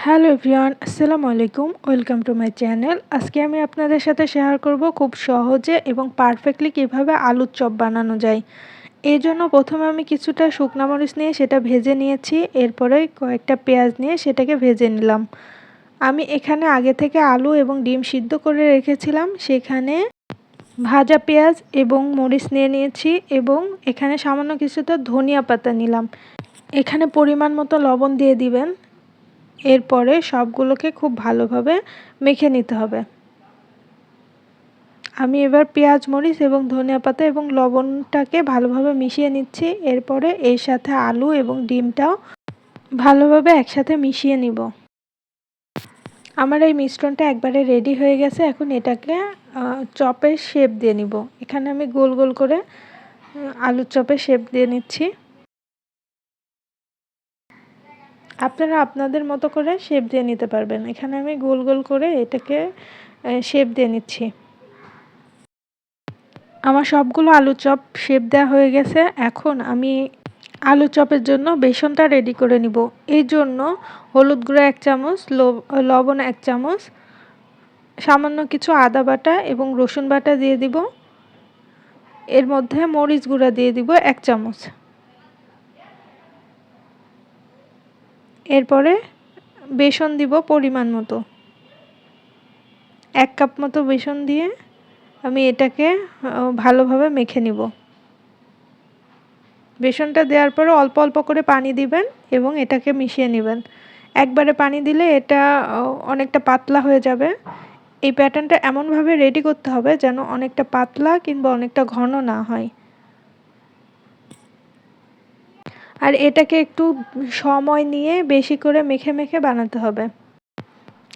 Hello everyone, আসসালামু আলাইকুম। Welcome to my channel. আজকে আমি আপনাদের সাথে শেয়ার করব খুব সহজে এবং পারফেক্টলি কিভাবে আলুর চপ বানানো যায়। এই জন্য প্রথমে আমি কিছুটা শুকনা মরিচ নিয়ে সেটা ভেজে নিয়েছি। এরপরে কয়েকটা পেঁয়াজ নিয়ে সেটাকে ভেজে নিলাম। আমি এখানে আগে থেকে আলু এবং ডিম সিদ্ধ করে রেখেছিলাম। সেখানে ভাজা পেঁয়াজ এবং মরিচ নিয়ে নিয়েছি এবং এখানে সামান্য কিছুটা ধনিয়া পাতা নিলাম। এখানে পরিমাণ মতো লবণ দিয়ে দিবেন। এরপরে সবগুলোকে খুব ভালোভাবে মেখে নিতে হবে। আমি এবার পেঁয়াজ, মরিচ এবং ধনিয়া পাতা এবং লবণটাকে ভালোভাবে মিশিয়ে নিচ্ছি। এরপরে এর সাথে আলু এবং ডিমটাও ভালোভাবে একসাথে মিশিয়ে নিব। আমার এই মিশ্রণটা একবারে রেডি হয়ে গেছে। এখন এটাকে চপের শেপ দিয়ে নিব। এখানে আমি গোল গোল করে আলুর চপের শেপ দিয়ে নিচ্ছি। আপনারা আপনাদের মতো করে শেপ দিয়ে নিতে পারবেন। এখানে আমি গোল গোল করে এটাকে শেপ দিয়ে নিচ্ছি। আমার সবগুলো আলুর চপ শেপ দেওয়া হয়ে গেছে। এখন আমি আলুর চপের জন্য বেসনটা রেডি করে নিব। এই জন্য হলুদ গুঁড়া 1 চামচ, লবণ 1 চামচ, সামান্য কিছু আদা বাটা এবং রসুন বাটা দিয়ে দিব। এর মধ্যে মরিচ গুঁড়া দিয়ে দিব 1 চামচ। এরপরে বেসন দিব পরিমাণ মতো। 1 কাপ মতো বেসন দিয়ে আমি এটাকে ভালোভাবে মেখে নিব। বেসনটা দেওয়ার পরে অল্প অল্প করে পানি দিবেন এবং এটাকে মিশিয়ে নেবেন। একবারে পানি দিলে এটা অনেকটা পাতলা হয়ে যাবে। এই প্যাটার্নটা এমনভাবে রেডি করতে হবে যেন অনেকটা পাতলা কিংবা অনেকটা ঘন না হয়। আর এটাকে একটু সময় নিয়ে বেশি করে মেখে মেখে বানাতে হবে।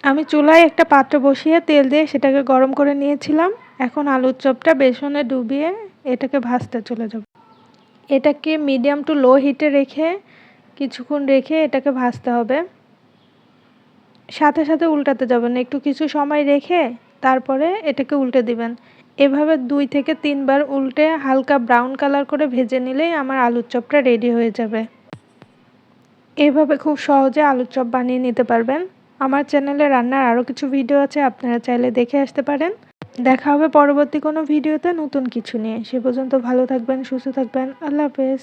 আমি চুলায় একটা পাত্র বসিয়ে তেল দিয়ে সেটাকে গরম করে নিয়েছিলাম। এখন আলুর চপটা বেসনে ডুবিয়ে এটাকে ভাজতে চলে যাব। এটাকে মিডিয়াম টু লো হিটে রেখে কিছুক্ষণ রেখে এটাকে ভাজতে হবে। সাথে সাথে উল্টাতে যাবেন না, একটু কিছু সময় রেখে তারপরে এটাকে উল্টে দিবেন। এভাবে 2 থেকে 3 বার উল্টে হালকা ব্রাউন কালার করে ভেজে নিলেই আমার আলুর চপটা রেডি হয়ে যাবে। এভাবে খুব সহজে আলুর চপ বানিয়ে নিতে পারবেন। আমার চ্যানেলে রান্নার আরও কিছু ভিডিও আছে, আপনারা চাইলে দেখে আসতে পারেন। দেখা হবে পরবর্তী কোনো ভিডিওতে নতুন কিছু নিয়ে। সে পর্যন্ত ভালো থাকবেন, সুস্থ থাকবেন। আল্লাহ হাফেজ।